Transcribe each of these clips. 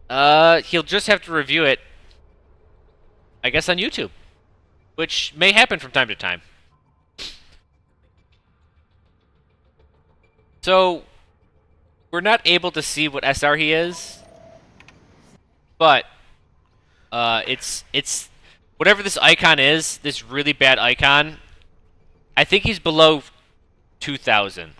He'll just have to review it, I guess, on YouTube, which may happen from time to time. So, we're not able to see what SR he is, but it's whatever this icon is, this really bad icon. I think he's below 2,000.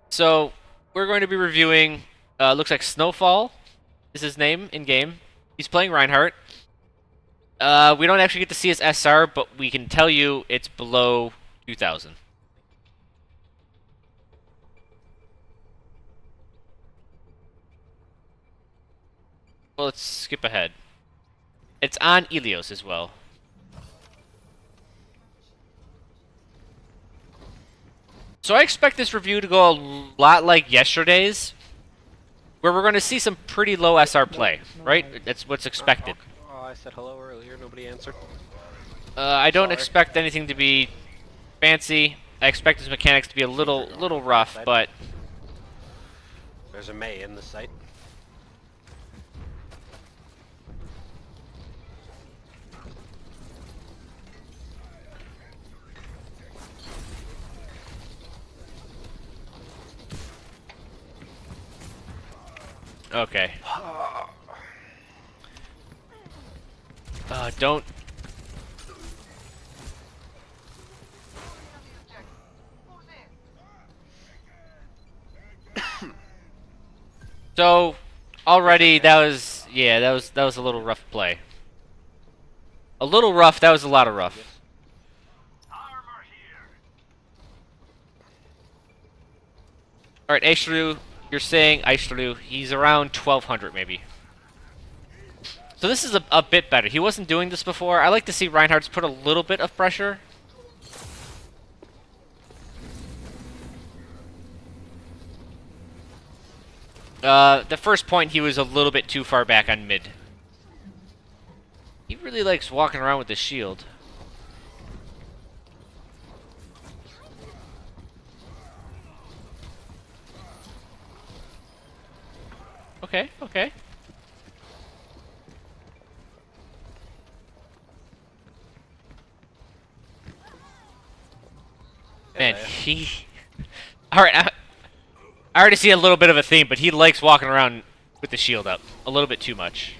So we're going to be reviewing. Looks like Snowfall is his name in game. He's playing Reinhardt. We don't actually get to see his SR, but we can tell you it's below 2,000. Well, let's skip ahead. It's on Ilios as well. So I expect this review to go a lot like yesterday's, where we're going to see some pretty low SR play, right? That's what's expected. Oh, I said hello earlier, nobody answered. I don't expect anything to be fancy. I expect his mechanics to be a little rough, but There's a May in the site. okay. Don't. So, already that was that was a little rough play. A little rough. That was a lot of rough. All right, Aishlu, you're saying Aishlu. He's around 1,200 maybe. So this is a bit better. He wasn't doing this before. I like to see Reinhardt's put a little bit of pressure. The first point, he was a little bit too far back on mid. He really likes walking around with the shield. Okay, okay. Man, he... Alright, I already see a little bit of a theme, but he likes walking around with the shield up. A little bit too much.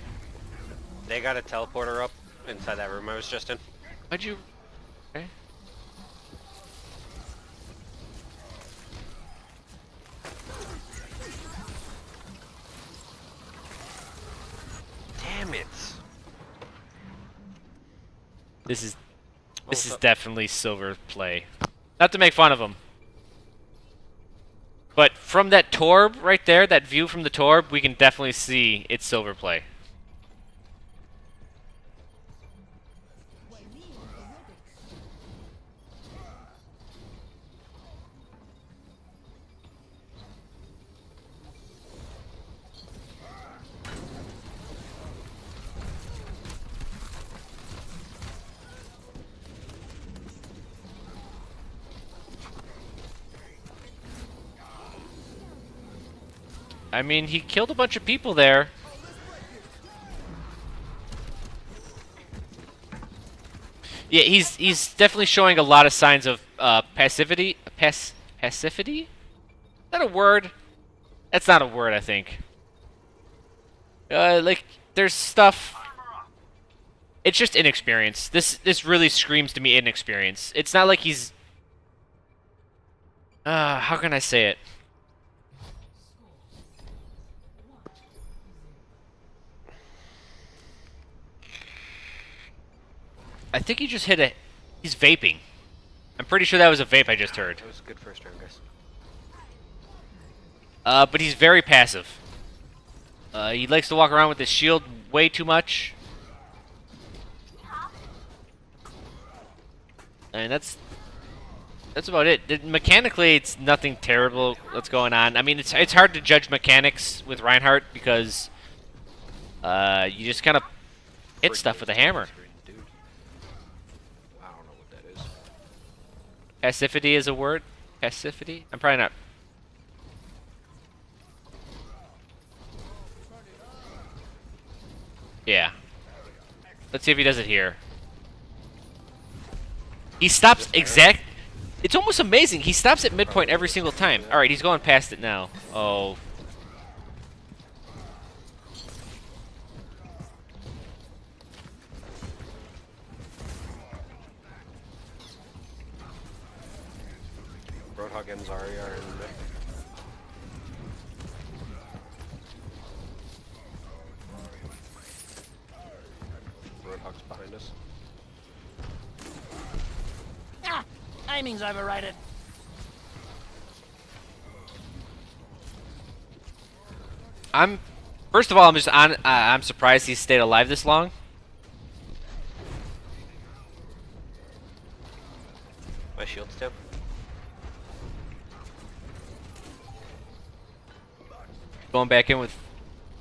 They got a teleporter up inside that room I was just in. Why'd you... Okay. Damn it! This is definitely silver play. Not to make fun of him. But from that torb right there, that view from the torb, we can definitely see it's silver play. I mean, he killed a bunch of people there. Yeah, he's definitely showing a lot of signs of passivity. Passivity? Is that a word? That's not a word, I think. Like, there's stuff. It's just inexperience. This really screams to me inexperience. It's not like he's. How can I say it? I think he just hit a... He's vaping. I'm pretty sure that was a vape I just heard. That was a good first round, guys. But he's very passive. He likes to walk around with his shield way too much. And that's about it. Mechanically, it's nothing terrible that's going on. I mean, it's hard to judge mechanics with Reinhardt because you just kind of hit stuff with a hammer. Passivity is a word? Passivity? I'm probably not. Yeah. Let's see if he does it here. He stops exact... It's almost amazing. He stops at midpoint every single time. Alright, he's going past it now. Oh. Roadhog and Zarya are in the... Roadhog's behind us. Ah! Aiming's overrated. First of all, I'm surprised he stayed alive this long. My shield's down. Going back in with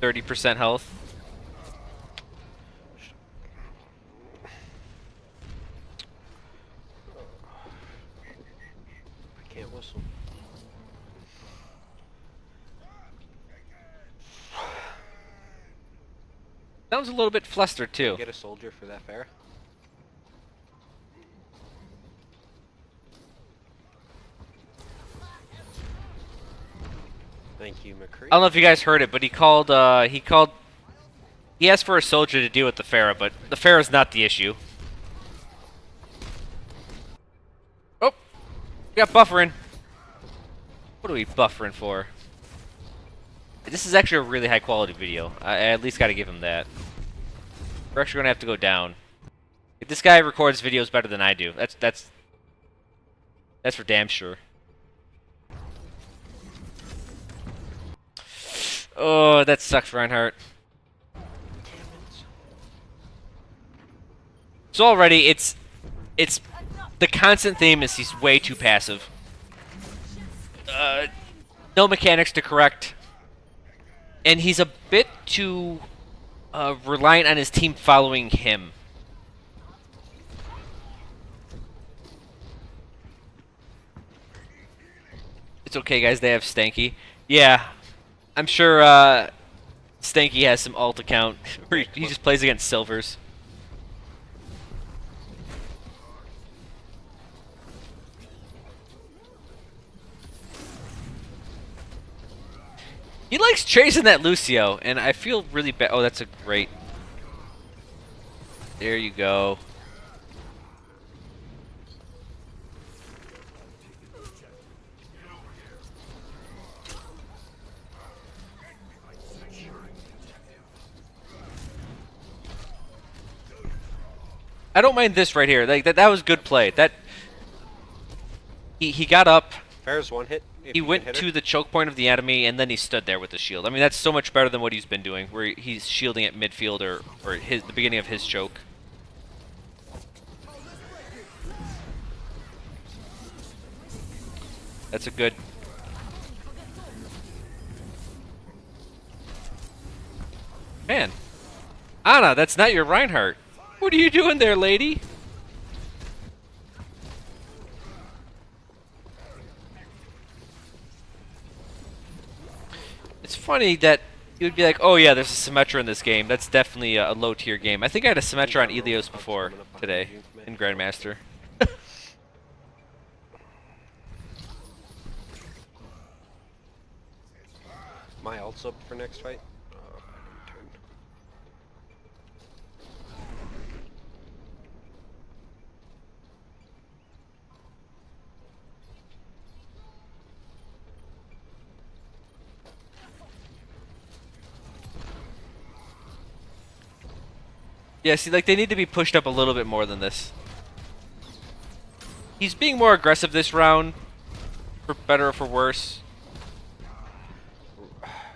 30% health. I can't whistle. Sounds a little bit flustered too. Get a soldier for that fair. Thank you, McCree. I don't know if you guys heard it, but he asked for a soldier to deal with the Pharah, but the Pharah's not the issue. Oh, we got buffering. What are we buffering for? This is actually a really high quality video. I at least got to give him that. We're actually gonna have to go down. If this guy records videos better than I do, that's for damn sure. Oh, that sucks, Reinhardt. So already, it's the constant theme is he's way too passive. No mechanics to correct, and he's a bit too reliant on his team following him. It's okay, guys. They have Stanky. Yeah. I'm sure Stanky has some alt account where he just plays against silvers. He likes chasing that Lucio, and I feel really bad. Oh, that's a great... There you go. I don't mind this right here. Like that was good play. That he got up. Fair's one hit. He went to the choke point of the enemy, and then he stood there with the shield. I mean, that's so much better than what he's been doing, where he's shielding at midfield or the beginning of his choke. That's a good... Man. Anna, that's not your Reinhardt. What are you doing there, lady? It's funny that you would be like, oh yeah, there's a Symmetra in this game. That's definitely a low-tier game. I think I had a Symmetra on Elios before today in Grandmaster. My ult's up for next fight. Oh, I didn't turn. Yeah, see, like, they need to be pushed up a little bit more than this. He's being more aggressive this round, for better or for worse.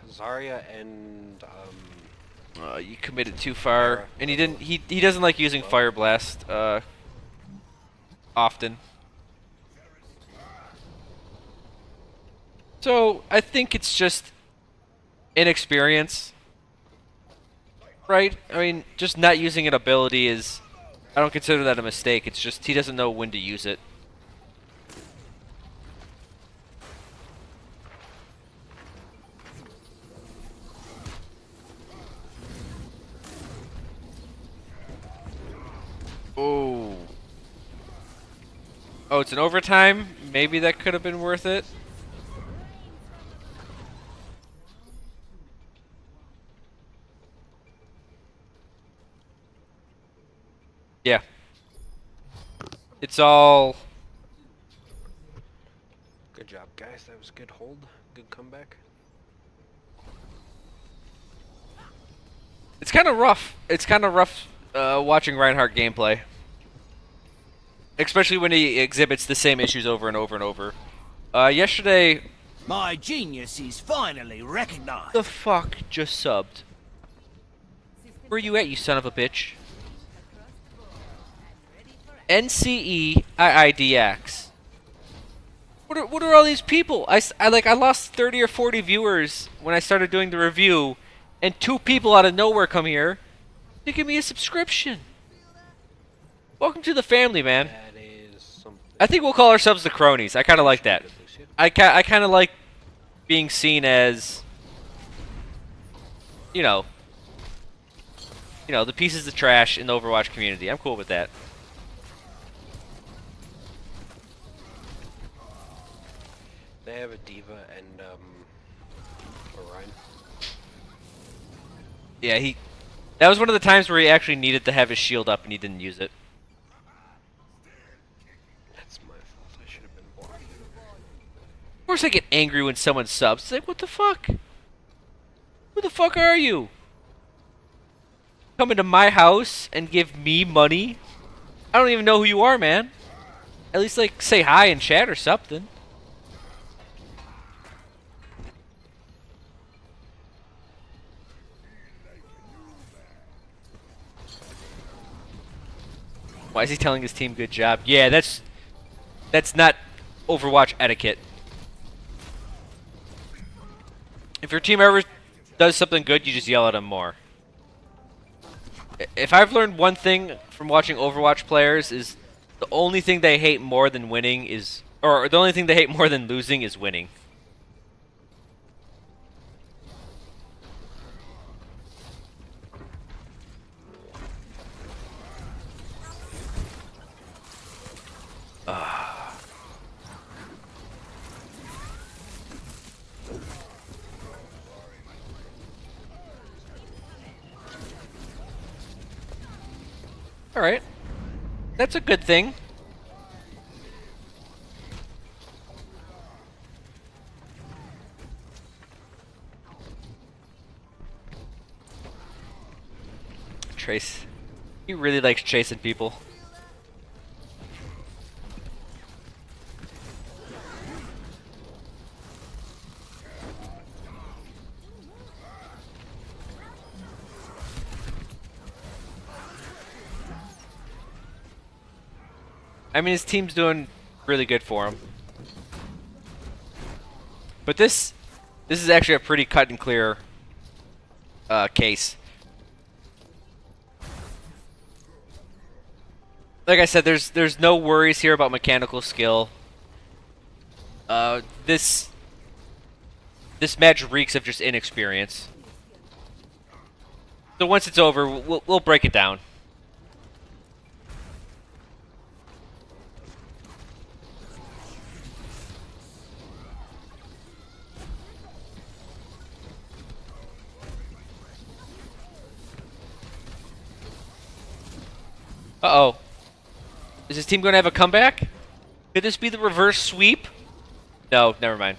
Zarya and You committed too far, and he didn't. He doesn't like using Fire Blast often. So I think it's just inexperience, right? I mean, just not using an ability is. I don't consider that a mistake. It's just he doesn't know when to use it. Oh, it's an overtime? Maybe that could have been worth it. Yeah. It's all... Good job, guys. That was a good hold. Good comeback. It's kind of rough. It's kind of rough watching Reinhardt gameplay. Especially when he exhibits the same issues over and over and over. Yesterday... My genius is finally recognized. The fuck just subbed? Where you at, you son of a bitch? NCEIIDX. What are all these people? I lost 30 or 40 viewers when I started doing the review, and 2 people out of nowhere come here to give me a subscription. Welcome to the family, man. That is something. I think we'll call ourselves the cronies. I kind of like that. I kind of like being seen as, you know, the pieces of trash in the Overwatch community. I'm cool with that. They have a diva and a Rein. Yeah, that was one of the times where he actually needed to have his shield up and he didn't use it. That's my fault. I should have been blocked. Of course I get angry when someone subs. It's like, what the fuck? Who the fuck are you? Come into my house and give me money? I don't even know who you are, man. At least, like, say hi in chat or something. Why is he telling his team good job? Yeah, that's not Overwatch etiquette. If your team ever does something good, you just yell at them more. If I've learned one thing from watching Overwatch players is the only thing they hate more than winning is, or the only thing they hate more than losing is winning. Alright. That's a good thing. Trace. He really likes chasing people. I mean, his team's doing really good for him. But this is actually a pretty cut and clear case. Like I said, there's no worries here about mechanical skill. This match reeks of just inexperience. So once it's over, we'll break it down. Uh-oh. Is his team going to have a comeback? Could this be the reverse sweep? No, never mind.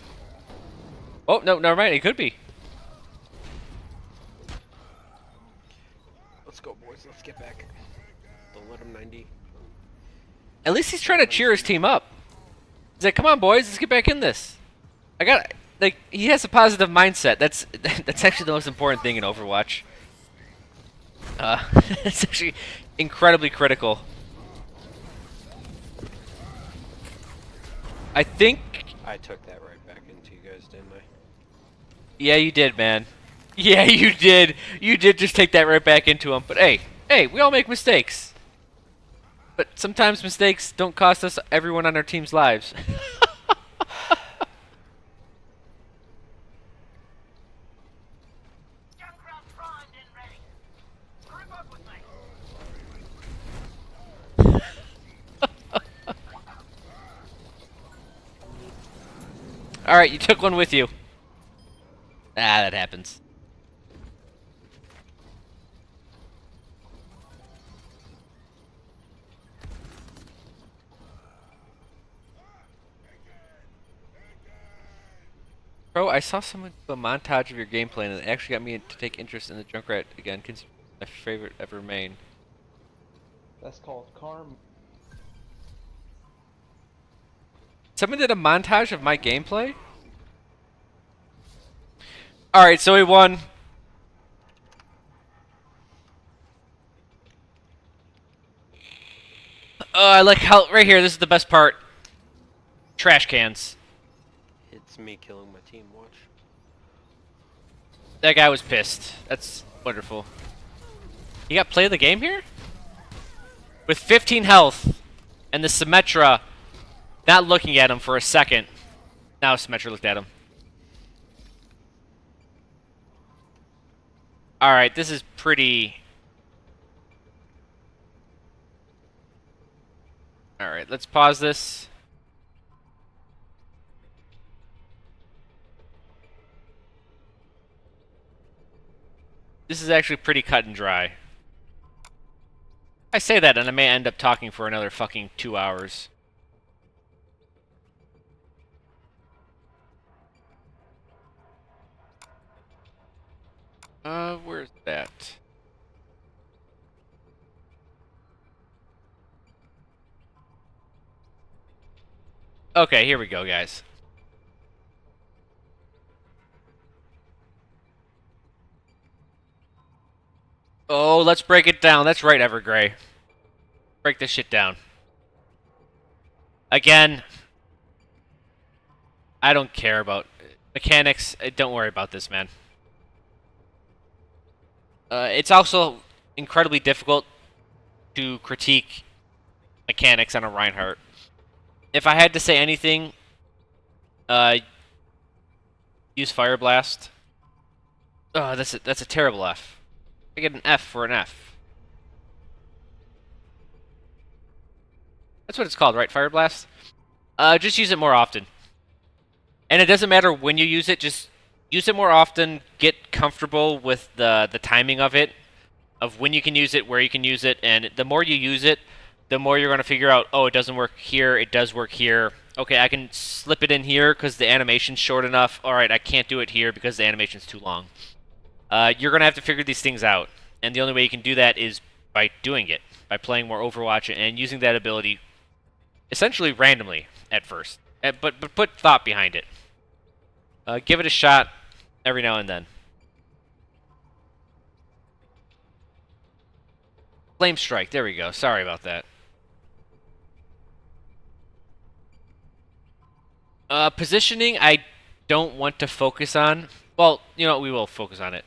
Oh, no, never mind. It could be. Let's go, boys. Let's get back. Don't let him 90. At least he's trying to cheer his team up. He's like, come on, boys. Let's get back in this. He has a positive mindset. That's actually the most important thing in Overwatch. It's actually incredibly critical. I think... I took that right back into you guys, didn't I? Yeah, you did, man. Yeah, you did. You did just take that right back into him. But hey, we all make mistakes. But sometimes mistakes don't cost us everyone on our team's lives. Alright, you took one with you. Ah, that happens. Bro, I saw someone do a montage of your gameplay and it actually got me to take interest in the Junkrat again, considering my favorite ever main. That's called karma. Someone did a montage of my gameplay? Alright, so we won. I like how, right here, this is the best part. Trash cans. It's me killing my team, watch. That guy was pissed. That's wonderful. You got play of the game here? With 15 health, and the Symmetra not looking at him for a second. Now Symmetra looked at him. Alright, this is pretty... Alright, let's pause this. This is actually pretty cut and dry. I say that and I may end up talking for another fucking 2 hours. Where's that? Okay, here we go, guys. Oh, let's break it down. That's right, Evergrey. Break this shit down. Again, I don't care about mechanics. Don't worry about this, man. It's also incredibly difficult to critique mechanics on a Reinhardt. If I had to say anything, use Fire Blast. Oh, that's a terrible F. I get an F for an F. That's what it's called, right? Fire Blast? Just use it more often. And it doesn't matter when you use it, just use it more often, get comfortable with the timing of it, of when you can use it, where you can use it, and the more you use it, the more you're going to figure out, oh, it doesn't work here, it does work here. Okay, I can slip it in here because the animation's short enough. Alright, I can't do it here because the animation's too long. You're going to have to figure these things out. And the only way you can do that is by doing it. By playing more Overwatch and using that ability essentially randomly at first. But put thought behind it. Give it a shot every now and then. Flame Strike, there we go. Sorry about that. Positioning, I don't want to focus on. Well, you know what, we will focus on it.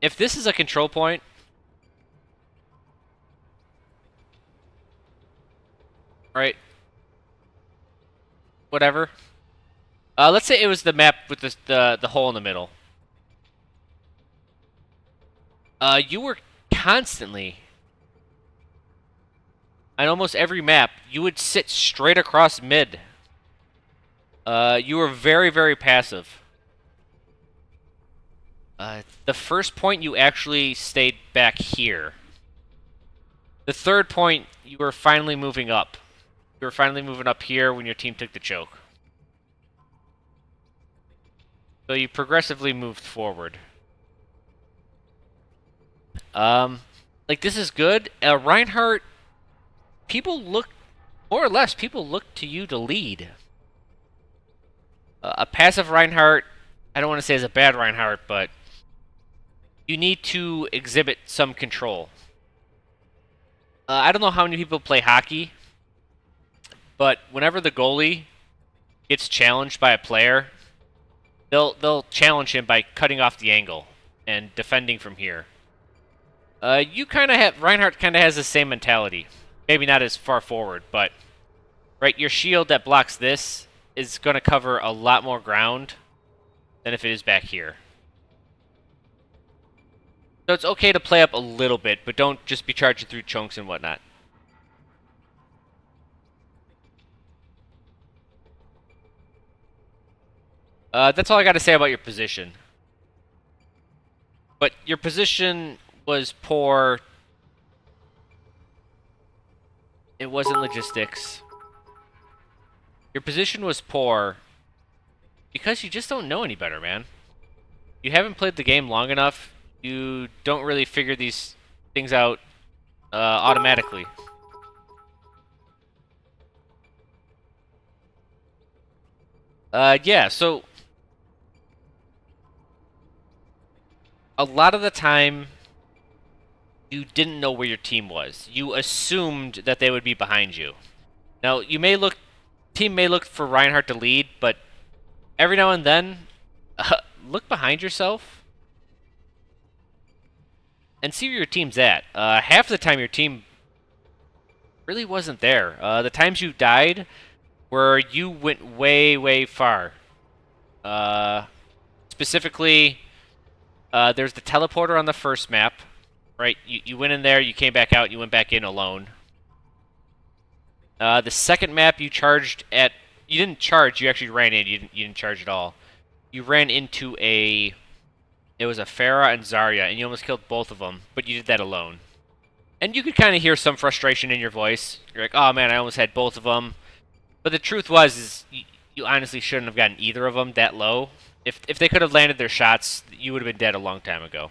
If this is a control point, right? Whatever. Let's say it was the map with the hole in the middle. You were constantly, on almost every map, you would sit straight across mid. You were very, very passive. The first point, you actually stayed back here. The third point, you were finally moving up. You were finally moving up here when your team took the choke. So you progressively moved forward. Like, this is good. Reinhardt, people look, more or less, people look to you to lead. A passive Reinhardt, I don't want to say is a bad Reinhardt, but you need to exhibit some control. I don't know how many people play hockey, but whenever the goalie gets challenged by a player, they'll challenge him by cutting off the angle and defending from here. You kind of have, Reinhardt kind of has the same mentality. Maybe not as far forward, but right, your shield that blocks this is going to cover a lot more ground than if it is back here. So it's okay to play up a little bit, but don't just be charging through chunks and whatnot. That's all I got to say about your position. But your position was poor. It wasn't logistics. Your position was poor because you just don't know any better, man. You haven't played the game long enough. You don't really figure these things out automatically. Yeah, so a lot of the time you didn't know where your team was. You assumed that they would be behind you. Now, team may look for Reinhardt to lead, but every now and then, look behind yourself and see where your team's at. Half the time your team really wasn't there. The times you died where you went way, way far. Specifically, there's the teleporter on the first map, right? You went in there, you came back out, you went back in alone. The second map you charged at... You didn't charge, you actually ran in. You didn't charge at all. You ran into a... It was a Pharah and Zarya, and you almost killed both of them, but you did that alone. And you could kind of hear some frustration in your voice. You're like, oh man, I almost had both of them. But the truth was, you honestly shouldn't have gotten either of them that low. If they could have landed their shots, you would have been dead a long time ago.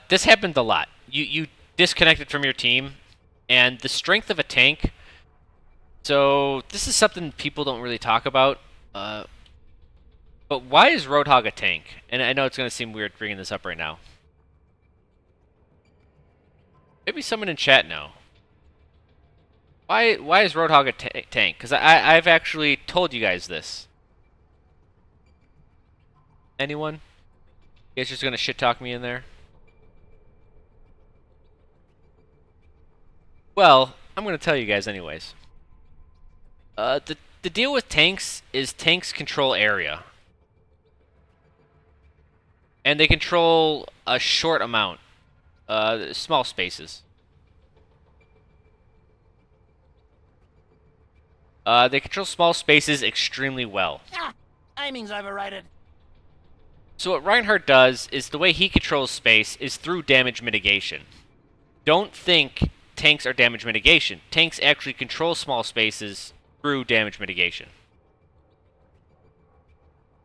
This happened a lot. You disconnected from your team, and the strength of a tank... So, this is something people don't really talk about. But why is Roadhog a tank? And I know it's going to seem weird bringing this up right now. Maybe someone in chat know. Why is Roadhog a tank? Because I've actually told you guys this. Anyone? You guys just going to shit-talk me in there? Well, I'm going to tell you guys anyways. The deal with tanks is tanks control area. And they control a short amount. Small spaces. They control small spaces extremely well. Ah, aiming's overrated. So what Reinhardt does is the way he controls space is through damage mitigation. Don't think tanks are damage mitigation. Tanks actually control small spaces through damage mitigation.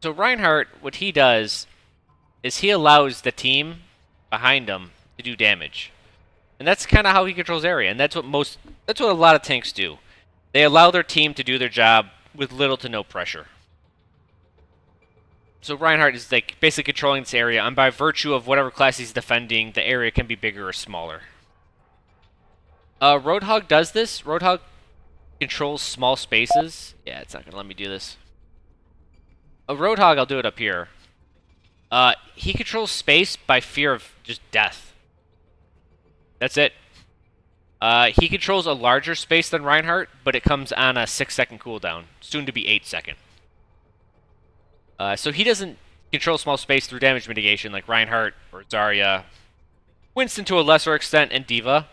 So Reinhardt, what he does is he allows the team behind him to do damage. And that's kind of how he controls area, and that's what a lot of tanks do. They allow their team to do their job with little to no pressure. So Reinhardt is like basically controlling this area, and by virtue of whatever class he's defending, the area can be bigger or smaller. Roadhog does this. Roadhog controls small spaces. Yeah, it's not going to let me do this. A Roadhog, I'll do it up here. He controls space by fear of just death. That's it. He controls a larger space than Reinhardt, but it comes on a 6-second cooldown, soon to be 8-second. So he doesn't control small space through damage mitigation like Reinhardt or Zarya. Winston to a lesser extent, and D.Va.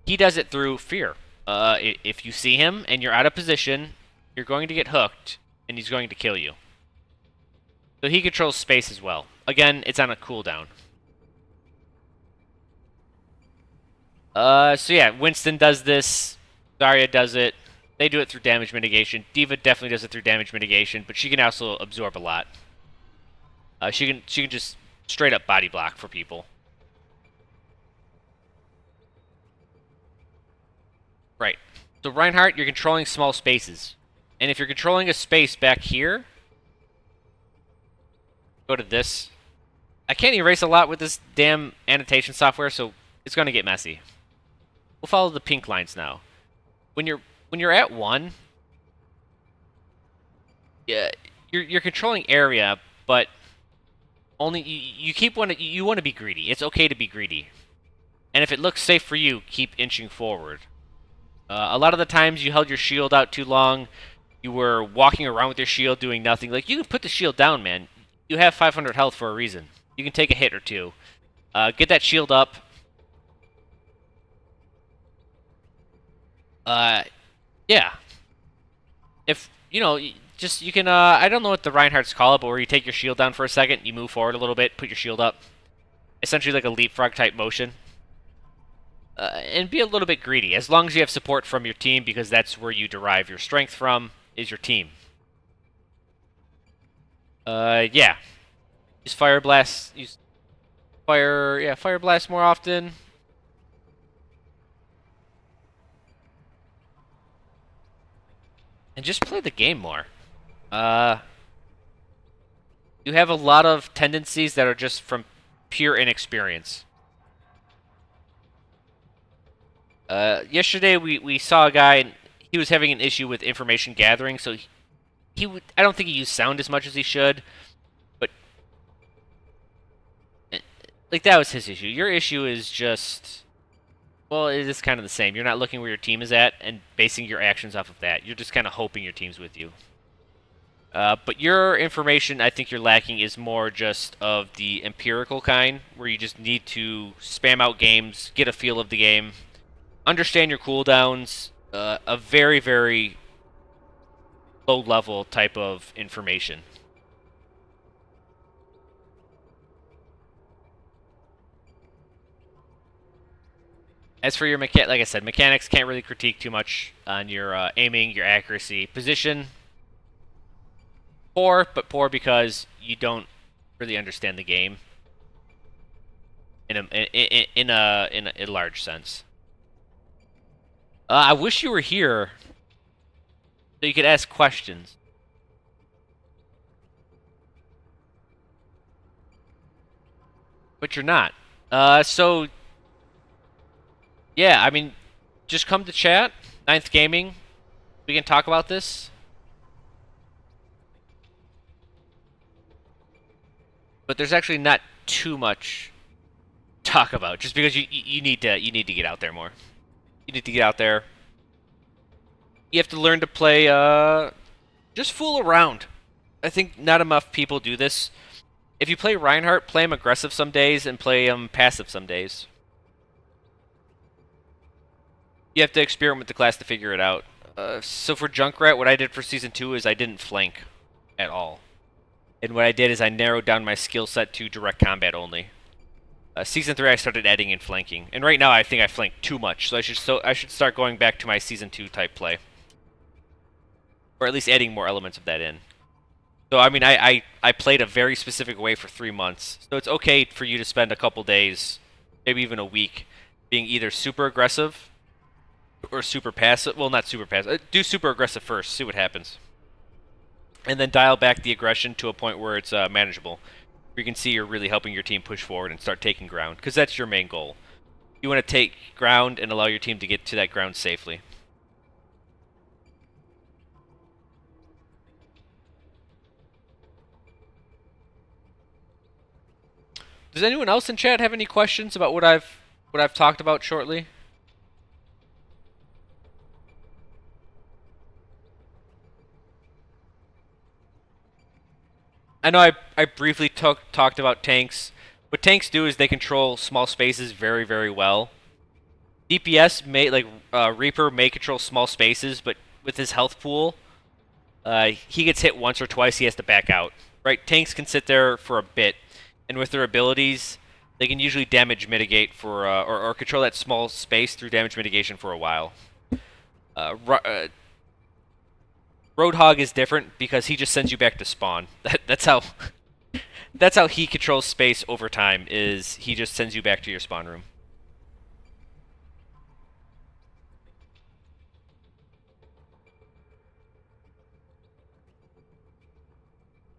He does it through fear. If you see him and you're out of position, you're going to get hooked, and he's going to kill you. So he controls space as well. Again, it's on a cooldown. So yeah, Winston does this. Zarya does it. They do it through damage mitigation. D.Va definitely does it through damage mitigation, but she can also absorb a lot. She can just straight up body block for people. Right. So Reinhardt, you're controlling small spaces. And if you're controlling a space back here, go to this. I can't erase a lot with this damn annotation software, so it's going to get messy. We'll follow the pink lines now. When you're at 1, yeah, you're controlling area, but only you want to be greedy. It's okay to be greedy. And if it looks safe for you, keep inching forward. A lot of the times you held your shield out too long, you were walking around with your shield doing nothing. Like, you can put the shield down, man. You have 500 health for a reason. You can take a hit or two. Get that shield up. Yeah. if you know, just you can. I don't know what the Reinhardts call it, but where you take your shield down for a second, you move forward a little bit, put your shield up, essentially like a leapfrog type motion. And be a little bit greedy, as long as you have support from your team, because that's where you derive your strength from, is your team. Yeah. Use Fire Blast, Fire Blast more often. And just play the game more. You have a lot of tendencies that are just from pure inexperience. Yesterday we saw a guy, and he was having an issue with information gathering, so I don't think he used sound as much as he should, but like that was his issue. Your issue is just, well, it is kind of the same. You're not looking where your team is at and basing your actions off of that. You're just kind of hoping your team's with you. But your information, I think you're lacking, is more just of the empirical kind, where you just need to spam out games, get a feel of the game, understand your cooldowns, a very, very low-level type of information. As for your like I said, mechanics can't really critique too much on your aiming, your accuracy, position. Poor, but poor because you don't really understand the game in a large sense. I wish you were here so you could ask questions. But you're not. So yeah, I mean, just come to chat, Ninth Gaming. We can talk about this. But there's actually not too much to talk about, just because you need to get out there more. You need to get out there. You have to learn to play. Just fool around. I think not enough people do this. If you play Reinhardt, play him aggressive some days and play him passive some days. You have to experiment with the class to figure it out. So for Junkrat, what I did for Season 2 is I didn't flank at all. And what I did is I narrowed down my skill set to direct combat only. Season 3, I started adding in flanking. And right now, I think I flank too much, so I should start going back to my Season 2 type play. Or at least adding more elements of that in. So, I mean, I played a very specific way for 3 months. So it's okay for you to spend a couple days, maybe even a week, being either super aggressive or super passive. Well, not super passive. Do super aggressive first, see what happens. And then dial back the aggression to a point where it's manageable. Where you can see you're really helping your team push forward and start taking ground, because that's your main goal. You want to take ground and allow your team to get to that ground safely. Does anyone else in chat have any questions about what I've talked about shortly? I know I briefly talked about tanks. What tanks do is they control small spaces very, very well. DPS Reaper may control small spaces, but with his health pool, he gets hit once or twice, he has to back out. Right? Tanks can sit there for a bit, and with their abilities, they can usually damage mitigate for or control that small space through damage mitigation for a while. Roadhog is different because he just sends you back to spawn. That's how he controls space over time, is he just sends you back to your spawn room.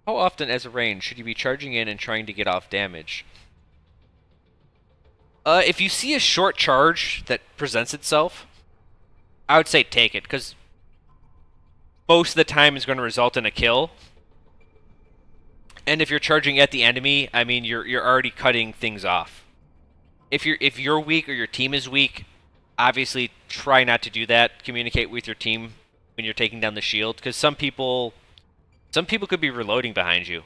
How often as a range should you be charging in and trying to get off damage? If you see a short charge that presents itself, I would say take it, because most of the time is going to result in a kill. And if you're charging at the enemy, I mean, you're already cutting things off. If you're weak or your team is weak, obviously try not to do that. Communicate with your team when you're taking down the shield, because some people could be reloading behind you,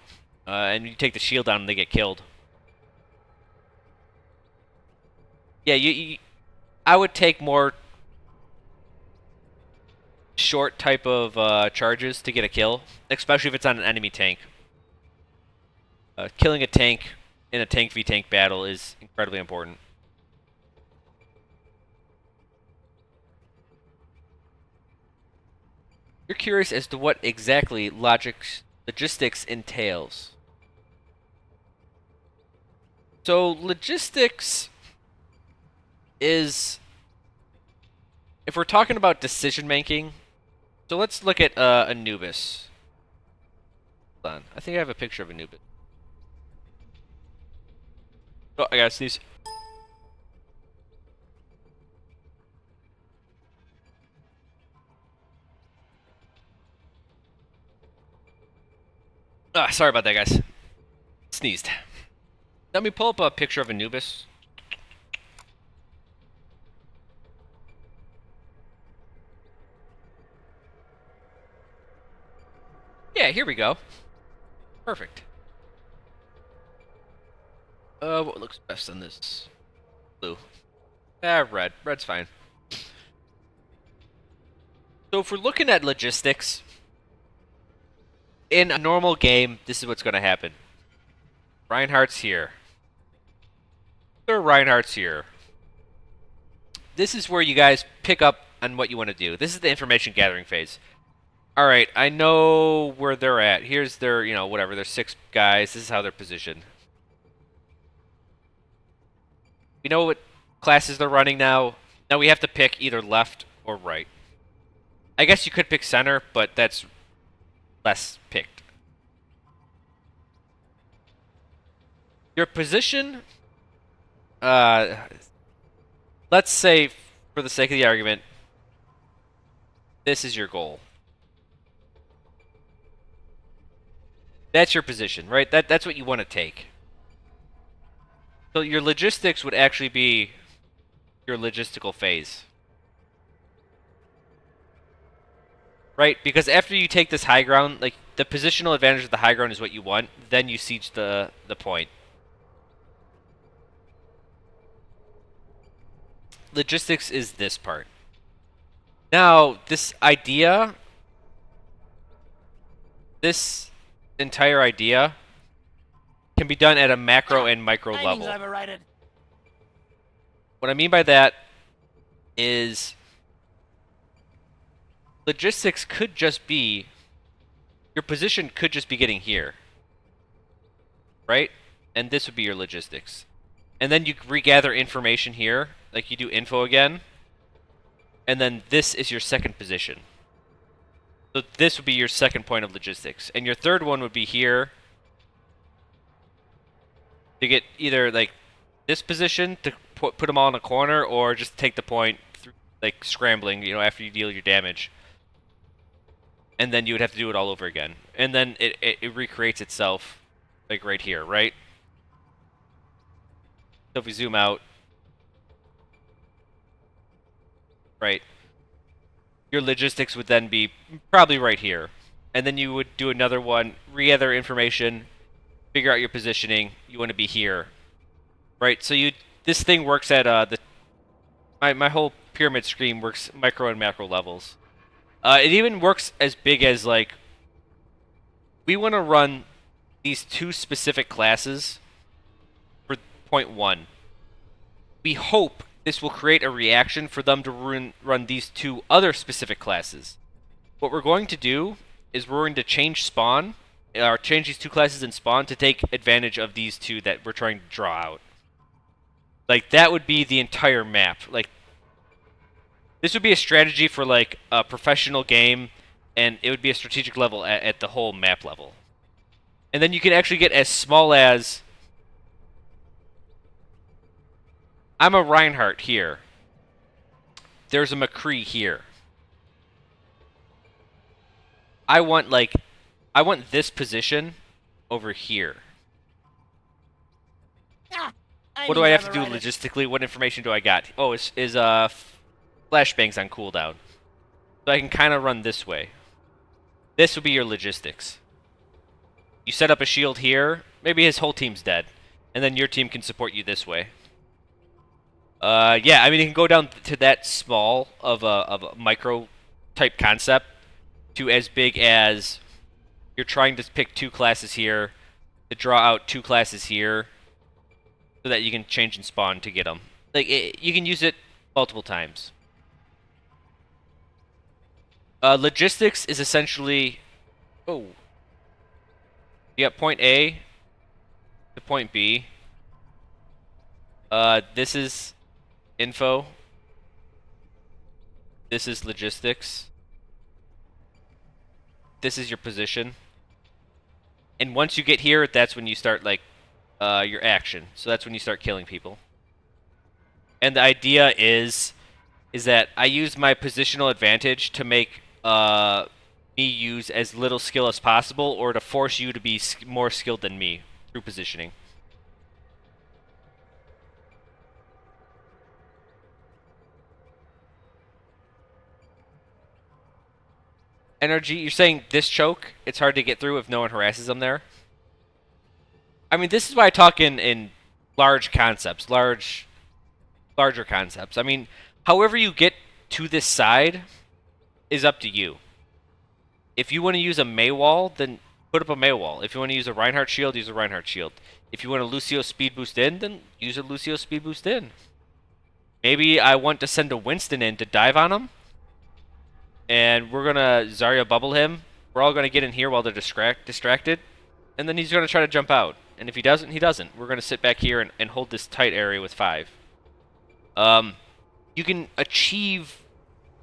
and you take the shield down and they get killed. Yeah, I would take more. short type of charges to get a kill, especially if it's on an enemy tank. Killing a tank in a tank v tank battle is incredibly important. You're curious as to what exactly logistics entails. So logistics is, if we're talking about decision making, so let's look at Anubis. Hold on, I think I have a picture of Anubis. Oh, I gotta sneeze. Ah, sorry about that, guys. Sneezed. Let me pull up a picture of Anubis. Yeah, here we go. Perfect. What looks best on this? Blue. Red. Red's fine. So if we're looking at logistics, in a normal game, this is what's going to happen. Reinhardt's here. Reinhardt's here. This is where you guys pick up on what you want to do. This is the information gathering phase. Alright, I know where they're at. Here's their, whatever, there's 6 guys. This is how they're positioned. We know what classes they're running now. Now we have to pick either left or right. I guess you could pick center, but that's less picked. Your position, let's say, for the sake of the argument, this is your goal. That's your position, right? That's what you want to take. So your logistics would actually be your logistical phase. Right? Because after you take this high ground, like, the positional advantage of the high ground is what you want, then you siege the point. Logistics is this part. Now, this entire idea can be done at a macro and micro level. What I mean by that is logistics could just be, your position could just be getting here, right? And this would be your logistics. And then you regather information here, like you do info again, and then this is your second position. So this would be your second point of logistics. And your third one would be here to get either like this position to put them all in a corner, or just take the point through, like, scrambling, after you deal your damage. And then you would have to do it all over again. And then it recreates itself, like right here, right? So if we zoom out, right, your logistics would then be probably right here. And then you would do another one, regather information, figure out your positioning. You want to be here, right? So this thing works at my whole pyramid scheme works micro and macro levels. It even works as big as, like, we want to run these 2 specific classes for point 1. We hope this will create a reaction for them to run these 2 other specific classes. What we're going to do is we're going to change spawn, or change these 2 classes in spawn to take advantage of these 2 that we're trying to draw out. Like, that would be the entire map. Like, this would be a strategy for, like, a professional game, and it would be a strategic level at the whole map level. And then you can actually get as small as, I'm a Reinhardt here. There's a McCree here. I want this position over here. What do I have to do logistically? What information do I got? Oh, is flashbangs on cooldown. So I can kind of run this way. This would be your logistics. You set up a shield here. Maybe his whole team's dead. And then your team can support you this way. Yeah, I mean, it can go down to that small of a micro type concept to as big as you're trying to pick 2 classes here to draw out 2 classes here so that you can change and spawn to get them. Like, you can use it multiple times. Logistics is essentially... Oh. You got point A to point B. This is info. This is logistics. This is your position. And once you get here, that's when you start, like, your action. So that's when you start killing people. And the idea is that I use my positional advantage to make me use as little skill as possible, or to force you to be more skilled than me through positioning. Energy, you're saying this choke, it's hard to get through if no one harasses them there? I mean, this is why I talk in large concepts, larger concepts. I mean, however you get to this side is up to you. If you want to use a May wall, then put up a May wall. If you want to use a Reinhardt shield, use a Reinhardt shield. If you want a Lucio speed boost in, then use a Lucio speed boost in. Maybe I want to send a Winston in to dive on him, and we're going to Zarya bubble him. We're all going to get in here while they're distracted, and then he's going to try to jump out. And if he doesn't, he doesn't. We're going to sit back here and hold this tight area with 5. You can achieve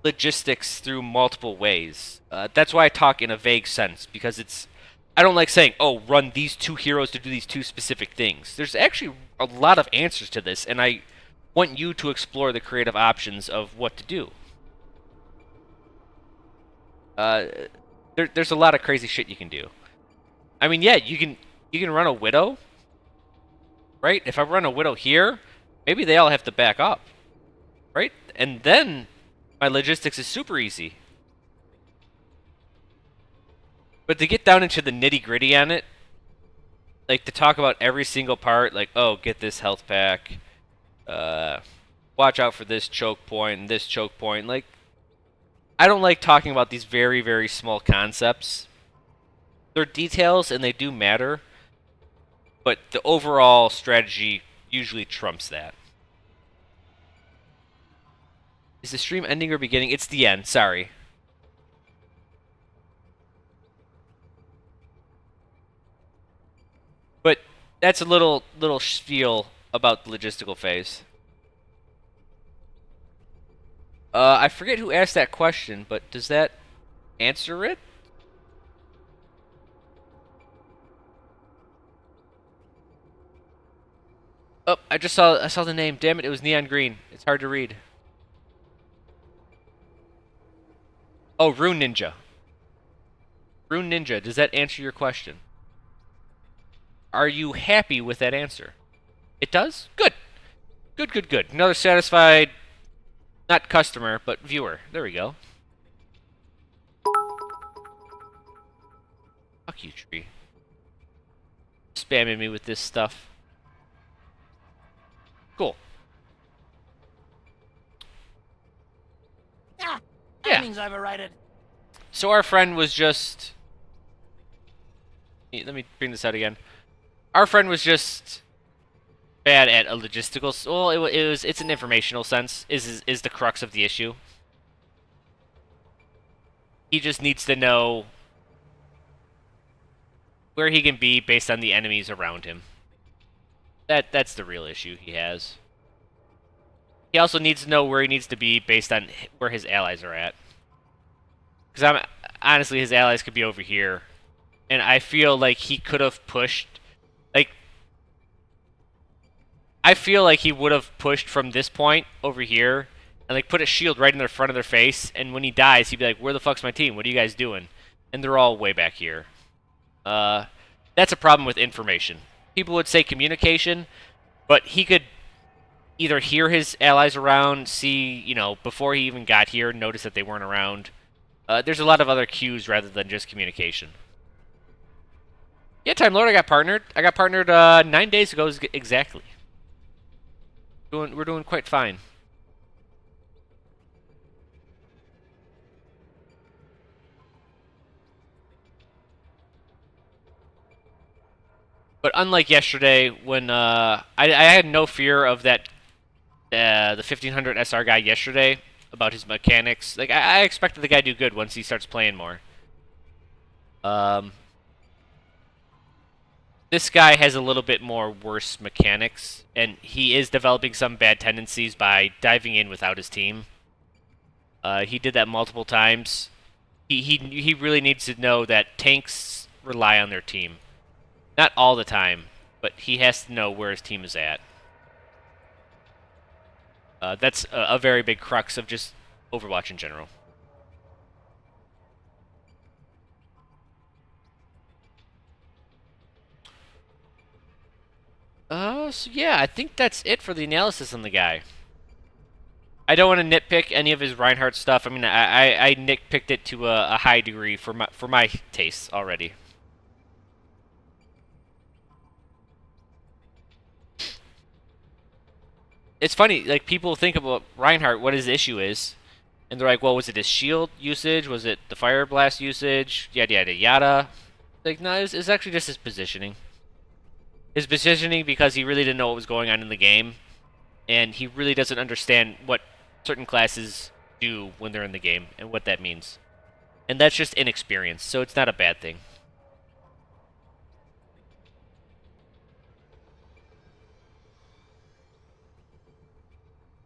logistics through multiple ways. That's why I talk in a vague sense, because I don't like saying, oh, run these 2 heroes to do these 2 specific things. There's actually a lot of answers to this, and I want you to explore the creative options of what to do. There's a lot of crazy shit you can do. I mean, yeah, you can run a Widow, right? If I run a Widow here, maybe they all have to back up, right? And then my logistics is super easy. But to get down into the nitty-gritty on it, like to talk about every single part, like, oh, get this health pack, watch out for this choke point and this choke point, like, I don't like talking about these very, very small concepts. They're details and they do matter, but the overall strategy usually trumps that. Is the stream ending or beginning? It's the end, sorry. But that's a little spiel about the logistical phase. I forget who asked that question, but does that answer it? Oh, I saw the name. Damn it, it was neon green. It's hard to read. Oh, Rune Ninja. Rune Ninja, does that answer your question? Are you happy with that answer? It does? Good. Good, good, good. Another satisfied, not customer, but viewer. There we go. Fuck you, tree. Spamming me with this stuff. Cool. Ah, Yeah. timing's overrated. So our friend was just... Let me bring this out again. Our friend was just bad at a logistical... Well, it's an informational sense, is the crux of the issue. He just needs to know where he can be based on the enemies around him. That's the real issue he has. He also needs to know where he needs to be based on where his allies are at. Because honestly, his allies could be over here. And I feel like he could have pushed... Like, I feel like he would have pushed from this point over here and, like, put a shield right in the front of their face. And when he dies, he'd be like, where the fuck's my team? What are you guys doing? And they're all way back here. That's a problem with information. People would say communication, but he could either hear his allies around, see, you know, before he even got here, notice that they weren't around. There's a lot of other cues rather than just communication. Yeah, Time Lord, I got partnered. I got partnered 9 days ago exactly. We're doing quite fine. But unlike yesterday, when I had no fear of that the 1500 SR guy yesterday about his mechanics. Like I expected the guy to do good once he starts playing more. This guy has a little bit more worse mechanics, and he is developing some bad tendencies by diving in without his team. He did that multiple times. He really needs to know that tanks rely on their team. Not all the time, but he has to know where his team is at. That's a very big crux of just Overwatch in general. So yeah, I think that's it for the analysis on the guy. I don't want to nitpick any of his Reinhardt stuff. I mean, I nitpicked it to a high degree for my tastes already. It's funny, like people think about Reinhardt, what his issue is, and they're like, well, was it his shield usage? Was it the fire blast usage? Yada yada yada. Like, no, it's actually just his positioning. His positioning because he really didn't know what was going on in the game, and he really doesn't understand what certain classes do when they're in the game and what that means. And that's just inexperience, so it's not a bad thing.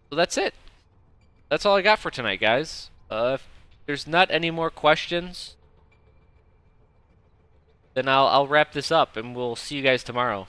So that's it. That's all I got for tonight, guys. If there's not any more questions, then I'll wrap this up, and we'll see you guys tomorrow.